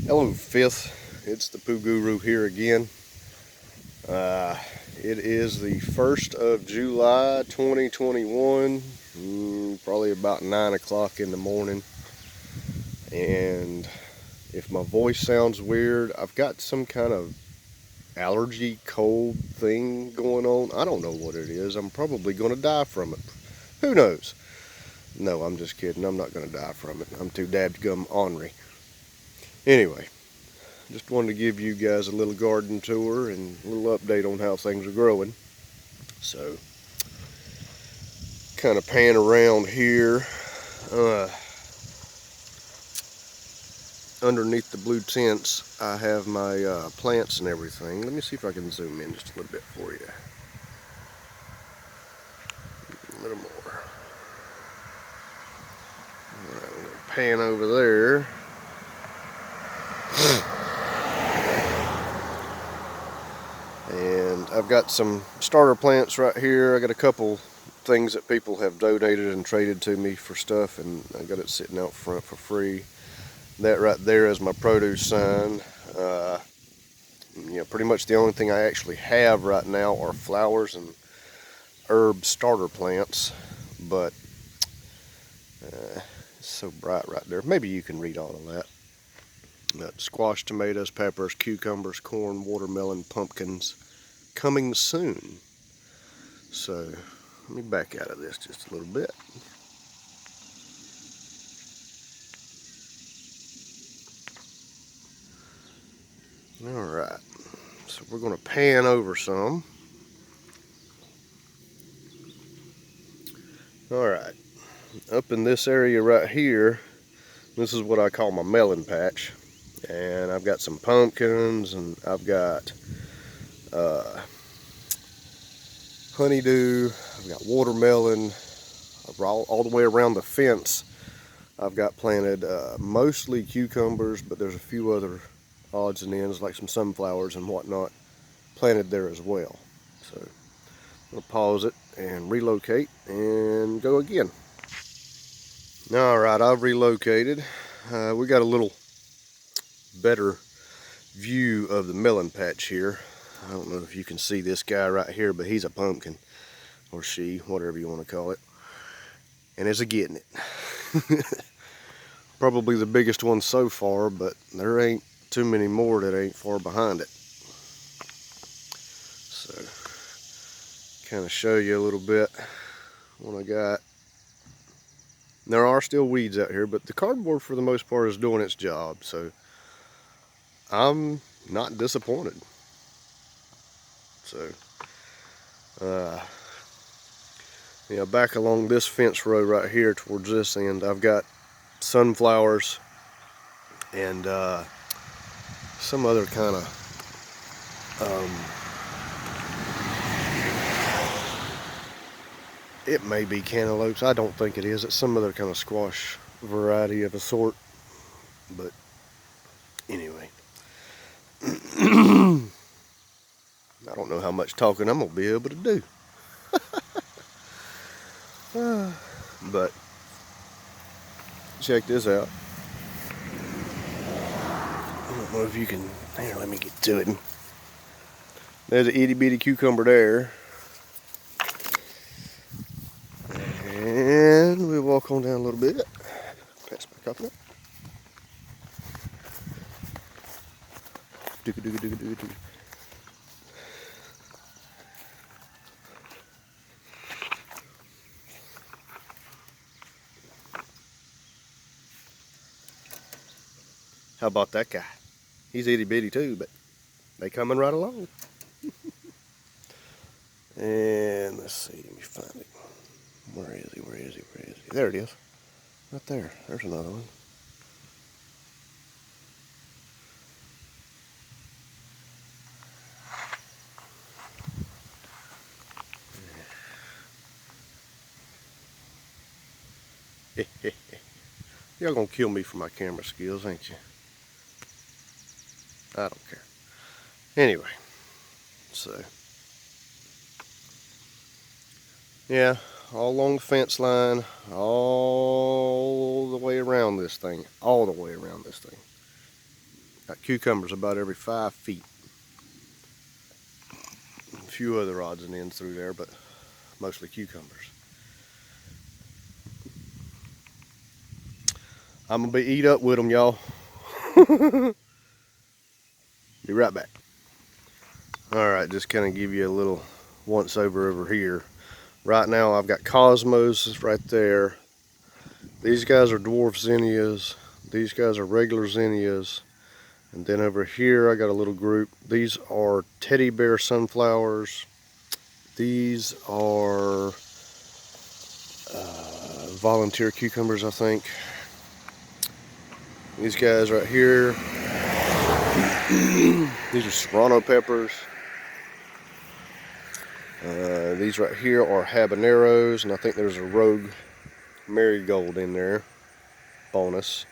Hello, Fifth. It's the Poo Guru here again. Uh, it is the 1st of July 2021, probably about 9 o'clock in the morning. And if my voice sounds weird, I've got some kind of allergy cold thing going on. I don't know what it is. I'm probably going to die from it. Who knows? No, I'm just kidding. I'm not going to die from it. I'm too dadgum ornery. Anyway. Just wanted to give you guys a little garden tour and a little update on how things are growing. So, kind of pan around here. Uh, Underneath the blue tents, I have my plants and everything. Let me see if I can zoom in just a little bit for you. A little more. Alright, I'm going to pan over there. And I've got some starter plants right here. I got a couple things that people have donated and traded to me for stuff, and I got it sitting out front for free. That right there is my produce sign. Pretty much the only thing I actually have right now are flowers and herb starter plants, but it's so bright right there. Maybe you can read all of that. Got squash, tomatoes, peppers, cucumbers, corn, watermelon, pumpkins, coming soon. So let me back out of this just a little bit. Alright, so we're going to pan over some. Alright, up in this area right here, this is what I call my melon patch. And I've got some pumpkins, and I've got honeydew, I've got watermelon. All the way around the fence, I've got planted mostly cucumbers, but there's a few other odds and ends, like some sunflowers and whatnot, planted there as well. So I'm going to pause it and relocate and go again. Alright, I've relocated. We got a little better view of the melon patch here. I don't know if you can see this guy right here, but he's a pumpkin, or she, whatever you want to call it, and is a getting it. Probably the biggest one so far, but there ain't too many more that ain't far behind it. So, kind of show you a little bit what I got. There are still weeds out here, but the cardboard for the most part is doing its job, so I'm not disappointed. So, back along this fence row right here towards this end, I've got sunflowers and some other kind of it may be cantaloupes. I don't think it is. It's some other kind of squash variety of a sort. But anyway, I don't know how much talking I'm going to be able to do. But check this out. I don't know if you can. Here, let me get to it. There's an itty bitty cucumber there. And we walk on down a little bit. Pass my coconut. How about that guy? He's itty bitty too, but they coming right along. And let's see, let me find it. Where is he? Where is he? Where is he? There it is. Right there. There's another one. Y'all gonna kill me for my camera skills, ain't you? I don't care. Anyway, so yeah, all along the fence line, all the way around this thing, all the way around this thing. Got cucumbers about every 5 feet. A few other odds and ends through there, but mostly cucumbers. I'm gonna be eat up with them, y'all. Be right back. All right, just kind of give you a little once over here. Right now I've got Cosmos right there. These guys are dwarf zinnias. These guys are regular zinnias. And then over here I got a little group. These are teddy bear sunflowers. These are volunteer cucumbers, I think. These guys right here, these are serrano peppers. These right here are habaneros, and I think there's a rogue marigold in there, bonus.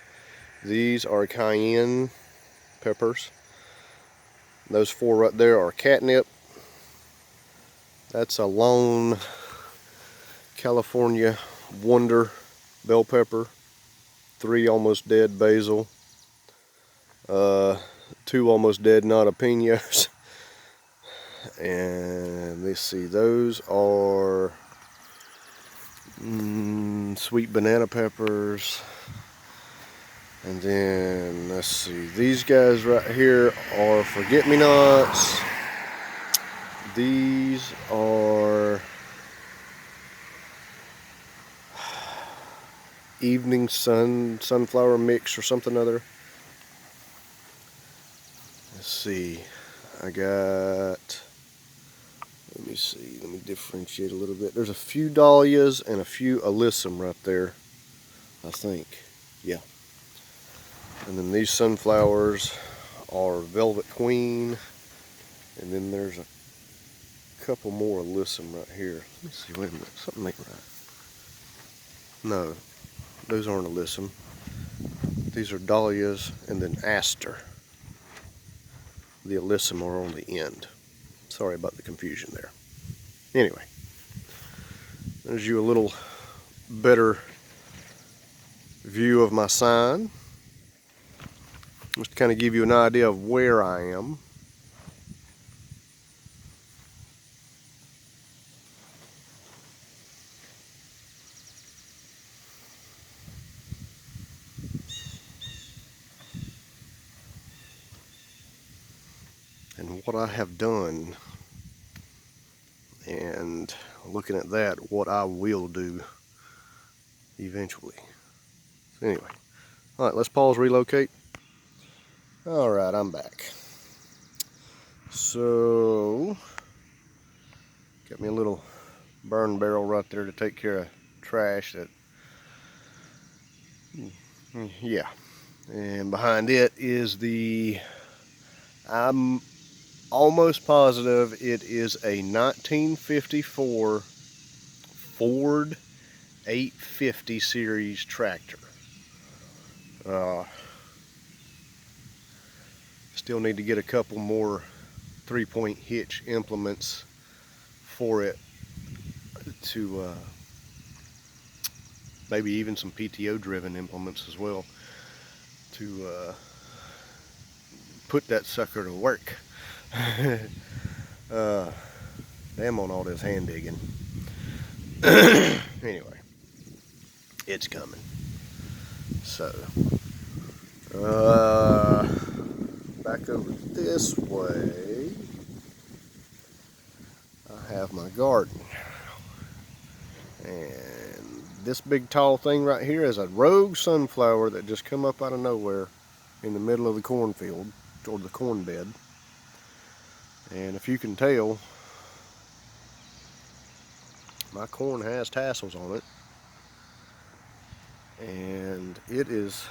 These are cayenne peppers. Those 4 right there are catnip. That's a lone California wonder bell pepper. 3 almost dead basil. 2 almost dead notapinos. And let's see, those are sweet banana peppers. And then let's see, these guys right here are forget-me-nots. These are evening sunflower mix or something other. Let's see, I got, let me see, let me differentiate a little bit. There's a few dahlias and a few alyssum right there, I think. Yeah. And then these sunflowers are Velvet Queen. And then there's a couple more alyssum right here. Let me see, wait a minute, something ain't right. No, those aren't alyssum. These are dahlias and then aster. The alyssum are on the end. Sorry about the confusion there. Anyway, there's you a little better view of my sign. Just to kind of give you an idea of where I am. And what I have done, and looking at that, what I will do eventually. So anyway, all right, let's pause, relocate. All right, I'm back. So, got me a little burn barrel right there to take care of trash that, yeah. And behind it is I'm almost positive it is a 1954 Ford 850 series tractor. Still need to get a couple more 3-point hitch implements for it to maybe even some PTO driven implements as well to put that sucker to work. Damn on all this hand digging. Anyway, it's coming. So, back over this way, I have my garden. And this big tall thing right here is a rogue sunflower that just come up out of nowhere in the middle of the cornfield, or the corn bed. And if you can tell, my corn has tassels on it. And it is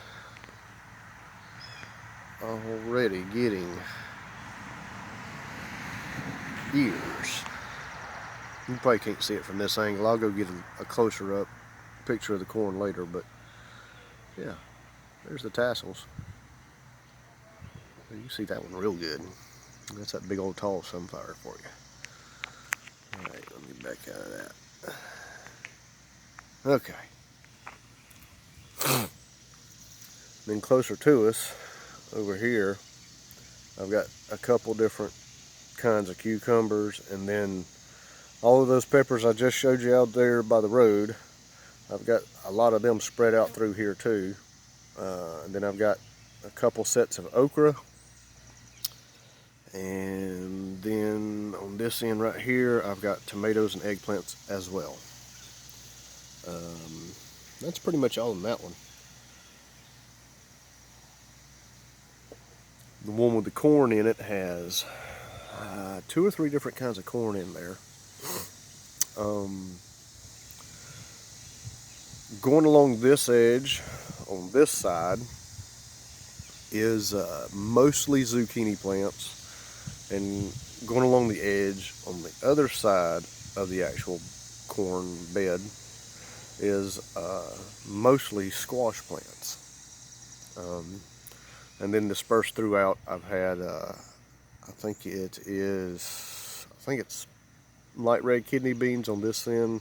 already getting ears. You probably can't see it from this angle. I'll go get a closer up picture of the corn later, but yeah, there's the tassels. You can see that one real good. That's that big old tall sunflower for you. Alright, let me back out of that. Okay. Then closer to us, over here, I've got a couple different kinds of cucumbers, and then all of those peppers I just showed you out there by the road, I've got a lot of them spread out through here too. And then I've got a couple sets of okra, and then on this end right here I've got tomatoes and eggplants as well. That's pretty much all in that one. The one with the corn in it has 2 or 3 different kinds of corn in there. Going along this edge on this side is mostly zucchini plants, and going along the edge on the other side of the actual corn bed is mostly squash plants. And then dispersed throughout, I've had I think it's light red kidney beans on this end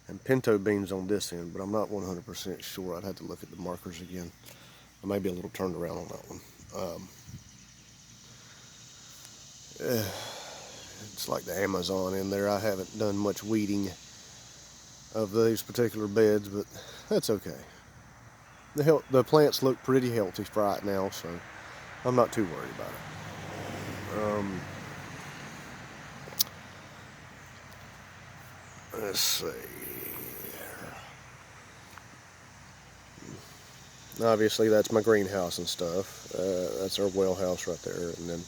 and pinto beans on this end, but I'm not 100% sure. I'd have to look at the markers again. I may be a little turned around on that one. It's like the Amazon in there. I haven't done much weeding of these particular beds, but that's okay. The plants look pretty healthy right now, so I'm not too worried about it. Let's see. Obviously, that's my greenhouse and stuff. That's our well house right there. And then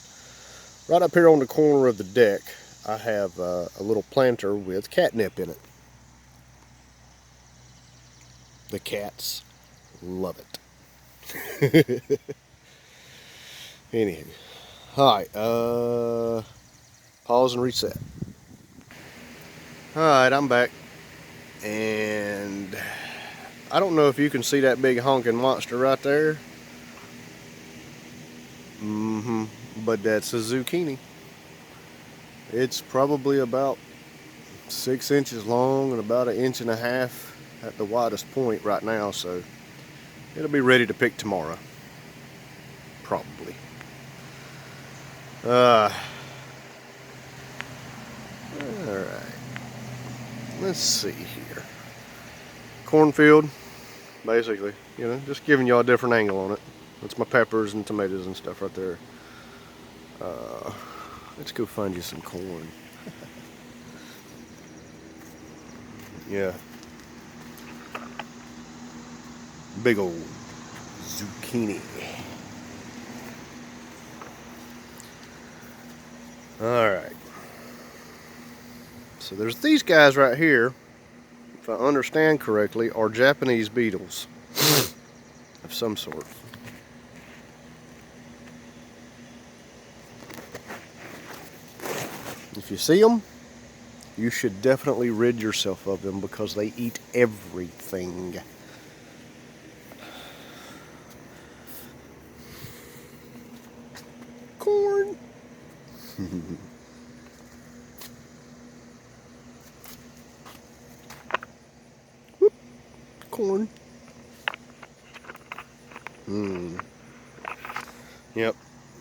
right up here on the corner of the deck, I have a little planter with catnip in it. The cats love it. Anywho. Alright, pause and reset. Alright, I'm back. And I don't know if you can see that big honking monster right there. But that's a zucchini. It's probably about 6 inches long and about 1.5 inches at the widest point right now, so it'll be ready to pick tomorrow. Probably. Alright. Let's see here. Cornfield, basically, just giving y'all a different angle on it. That's my peppers and tomatoes and stuff right there. Let's go find you some corn. Yeah. Big old zucchini. Alright. So there's these guys right here, if I understand correctly, are Japanese beetles of some sort. If you see them, you should definitely rid yourself of them because they eat everything. Corn. Whoop. Corn. Yep.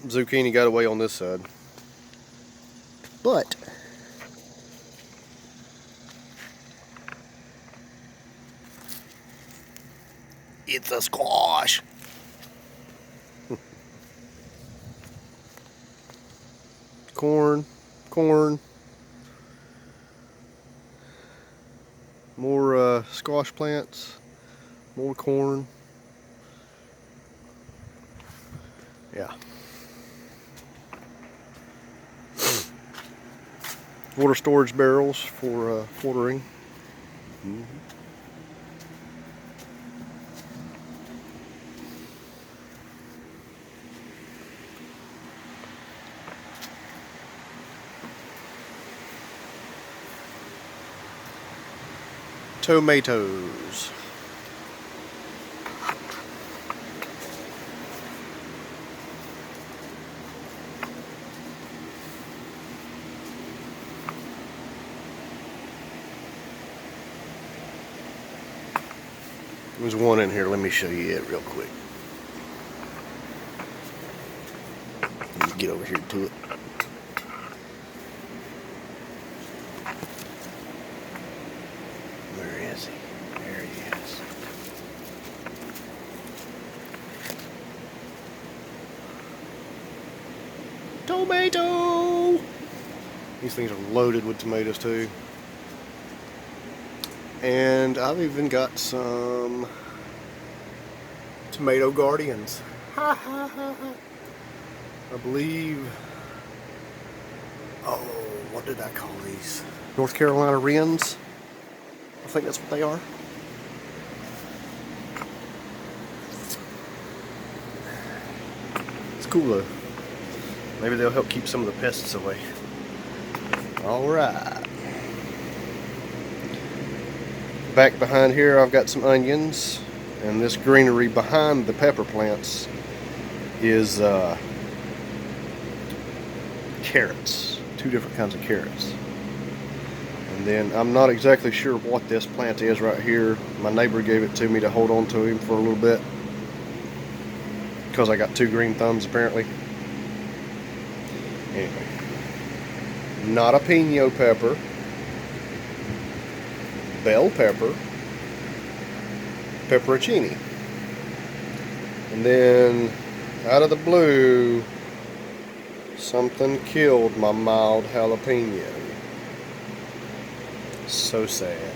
Zucchini got away on this side. But it's a squash. Corn, corn. More squash plants, more corn. Yeah. Water storage barrels for watering. Tomatoes. There's one in here. Let me show you it real quick. get over here to it. Where is he? There he is. Tomato! These things are loaded with tomatoes too. And I've even got some tomato guardians. Ha ha ha ha. I believe, oh, what did I call these? North Carolina Wrens? I think that's what they are. It's cool though. Maybe they'll help keep some of the pests away. Alright. Back behind here I've got some onions, and this greenery behind the pepper plants is carrots. 2 different kinds of carrots. And then I'm not exactly sure what this plant is right here. My neighbor gave it to me to hold on to him for a little bit because I got 2 green thumbs apparently. Anyway, not a pino pepper, bell pepper, pepperoncini. And then out of the blue, something killed my mild jalapeno. So sad.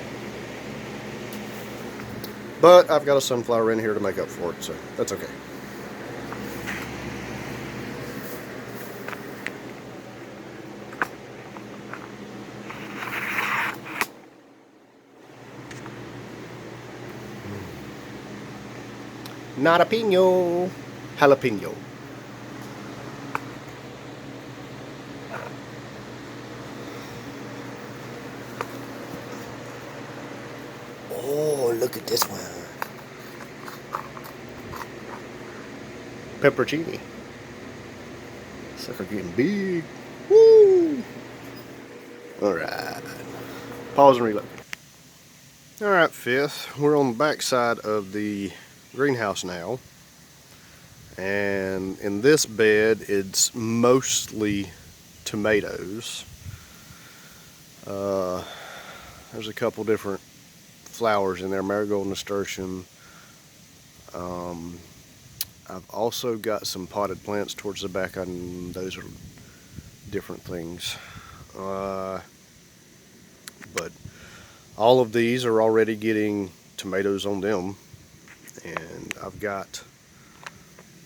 But I've got a sunflower in here to make up for it, so that's okay. Not a pino, jalapeno. Oh, look at this one. Pepperoncini. Sucker getting big. Woo! Alright. Pause and reload. Alright, fifth. We're on the back side of the greenhouse now. And in this bed, it's mostly tomatoes. There's a couple different flowers in there, marigold and nasturtium. I've also got some potted plants towards the back, and those are different things. But all of these are already getting tomatoes on them, and I've got,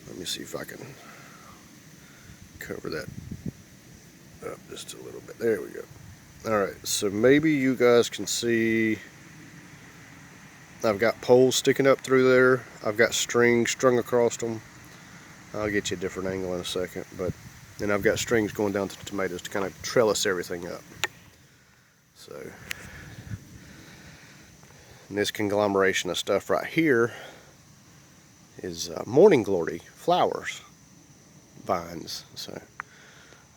let me see if I can cover that up just a little bit. There we go. Alright, so maybe you guys can see I've got poles sticking up through there. I've got strings strung across them. I'll get you a different angle in a second, but then I've got strings going down to the tomatoes to kind of trellis everything up. So, and this conglomeration of stuff right here is morning glory flowers, vines. So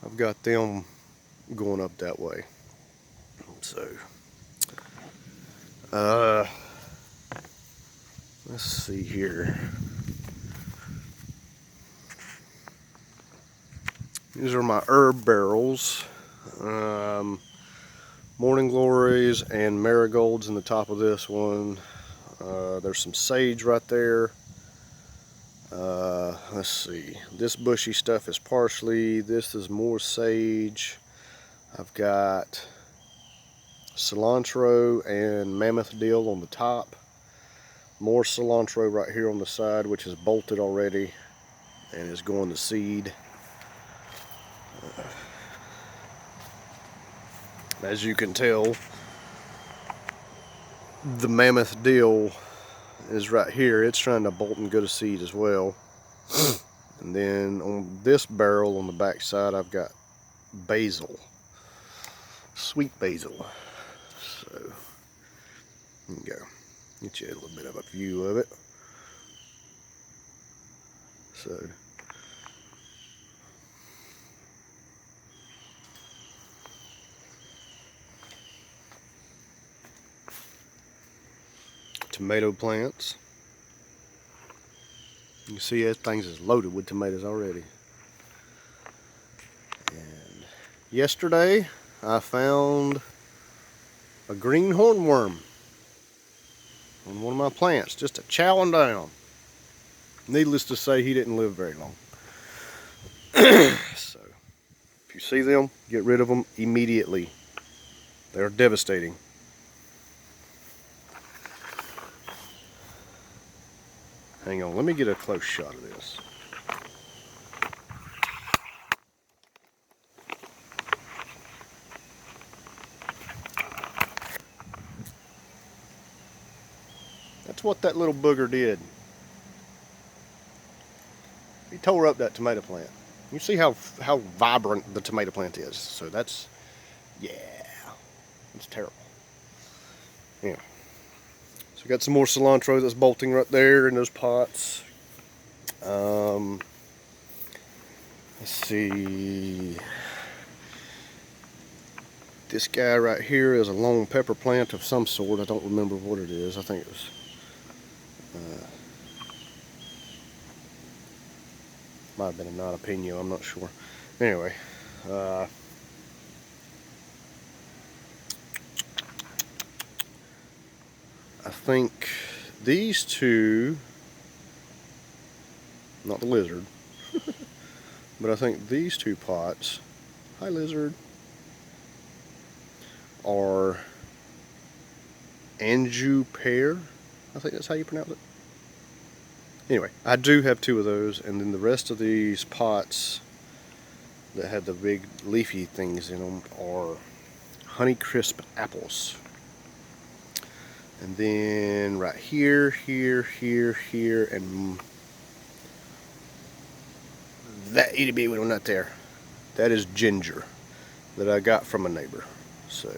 I've got them going up that way. So, let's see here. These are my herb barrels. Morning glories and marigolds in the top of this one. There's some sage right there. Let's see. This bushy stuff is parsley. This is more sage. I've got cilantro and mammoth dill on the top. More cilantro right here on the side, which is bolted already and is going to seed. As you can tell, the mammoth dill is right here. It's trying to bolt and go to seed as well. And then on this barrel on the back side, I've got basil, sweet basil. So there you go. Get you a little bit of a view of it. So tomato plants. You can see that thing's is loaded with tomatoes already. Yesterday I found a green hornworm on one of my plants, just a chowing down. Needless to say, he didn't live very long. So, if you see them, get rid of them immediately. They're devastating. Hang on, let me get a close shot of this. That's what that little booger did. He tore up that tomato plant. You see how vibrant the tomato plant is. So that's, yeah, that's terrible. Yeah. So we got some more cilantro that's bolting right there in those pots. Let's see. This guy right here is a long pepper plant of some sort. I don't remember what it is. I think it was might have been a non-opinio, I'm not sure. Anyway, I think these two, not the lizard, but I think these two pots, hi lizard, are Anjou pear. I think that's how you pronounce it. Anyway, I do have two of those, and then the rest of these pots that have the big leafy things in them are Honeycrisp apples. And then right here, and that itty bitty one right there, that is ginger that I got from a neighbor. So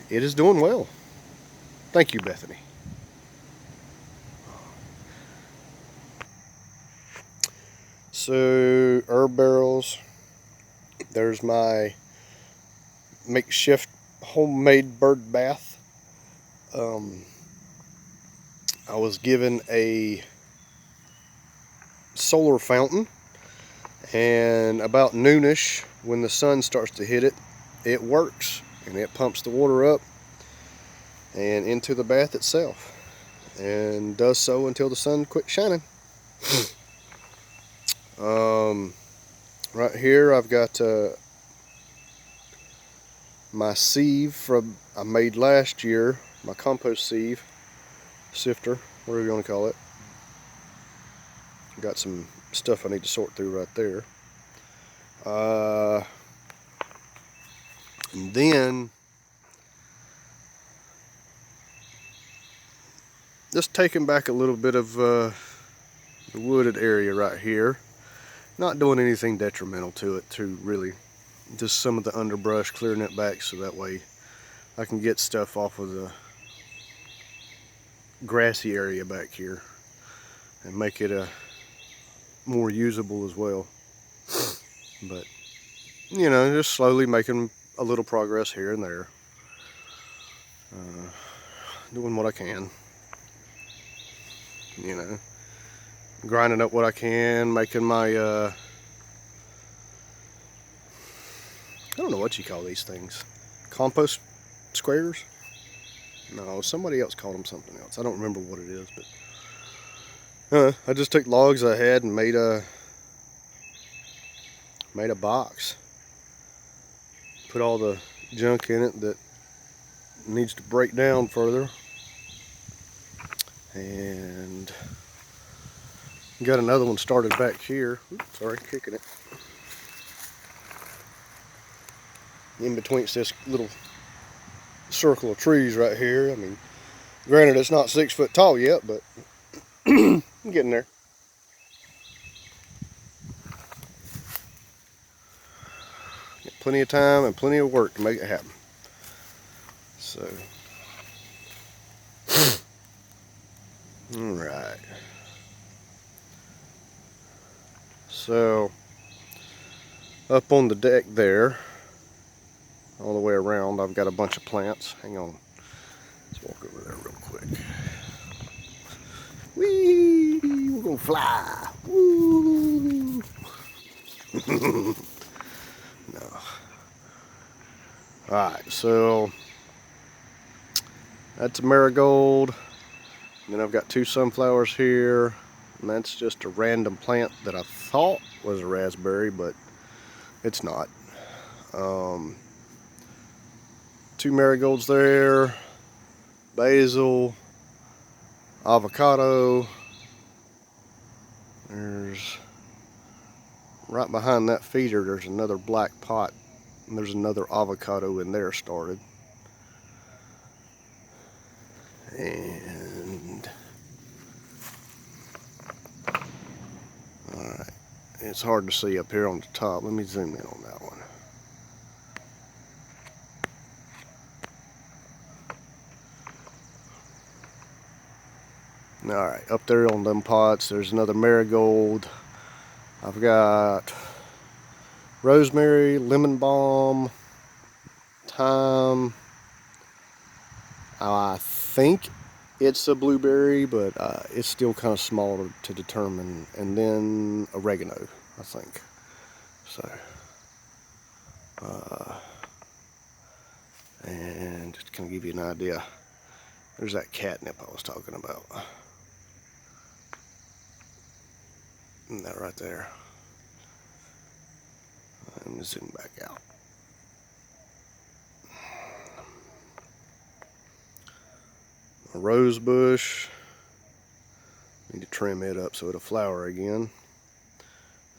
it is doing well. Thank you, Bethany. So herb barrels. There's my makeshift homemade bird bath. I was given a solar fountain, and about noonish, when the sun starts to hit it, it works and it pumps the water up and into the bath itself, and does so until the sun quits shining. Right here I've got my sieve I made last year, my compost sieve, sifter, whatever you want to call it. Got some stuff I need to sort through right there. And then just taking back a little bit of the wooded area right here. Not doing anything detrimental to it, to really just some of the underbrush, clearing it back so that way I can get stuff off of the grassy area back here and make it more usable as well. But you know, just slowly making a little progress here and there, doing what I can, you know, grinding up what I can, making my I don't know what you call these things, compost squares? No, somebody else called them something else. I don't remember what it is, but I just took logs I had and made a box. Put all the junk in it that needs to break down further, and got another one started back here. Oops, sorry, kicking it. In between this little circle of trees right here. I mean, granted it's not 6 foot tall yet, but I'm getting there. Got plenty of time and plenty of work to make it happen. So, alright. So, up on the deck there, all the way around, I've got a bunch of plants. Hang on. Let's walk over there real quick. Whee! We're gonna fly. Woo! Alright, so that's a marigold. And then I've got 2 sunflowers here. And that's just a random plant that I thought was a raspberry, but it's not. 2 marigolds there. Basil. Avocado. There's, right behind that feeder, there's another black pot. And there's another avocado in there started. And alright, it's hard to see up here on the top. Let me zoom in on that one. Alright, up there on them pots, there's another marigold. I've got rosemary, lemon balm, thyme. I think it's a blueberry, but it's still kind of small to determine. And then oregano, I think. So, and just kind of give you an idea. There's that catnip I was talking about. And that right there. Let me zoom back out. A rose bush. Need to trim it up so it'll flower again.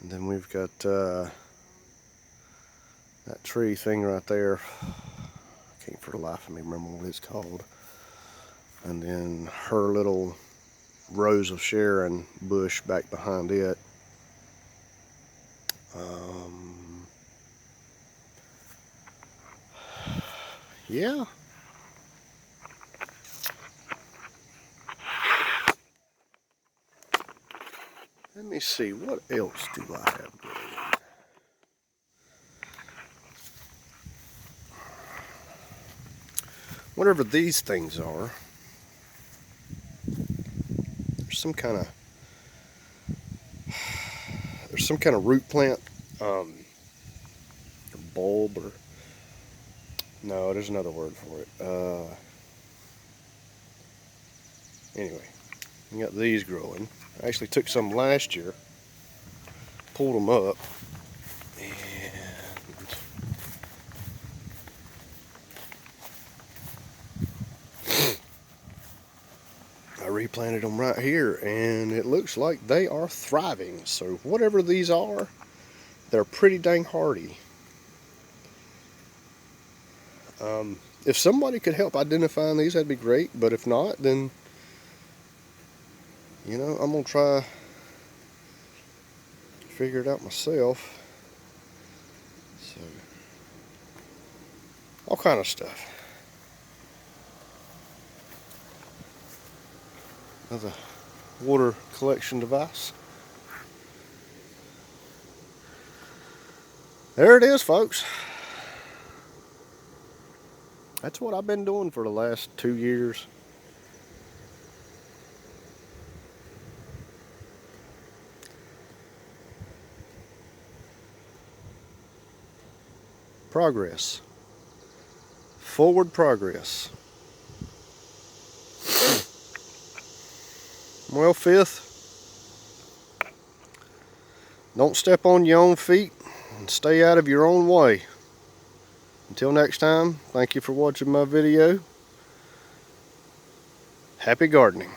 And then we've got that tree thing right there. I can't for the life of me remember what it's called. And then her little Rose of Sharon bush back behind it. Yeah. Let me see, what else do I have going? Whatever these things are, there's some kind of root plant, bulb, or no, there's another word for it. Anyway, we got these growing. I actually took some last year, pulled them up, and I replanted them right here, and it looks like they are thriving. So whatever these are, they're pretty dang hardy. If somebody could help identifying these, that'd be great. But if not, then, you know, I'm going to try to figure it out myself. So, all kind of stuff. Another water collection device. There it is, folks. That's what I've been doing for the last 2 years. Progress. Forward progress. Well, fifth, don't step on your own feet and stay out of your own way. Until next time, thank you for watching my video. Happy gardening.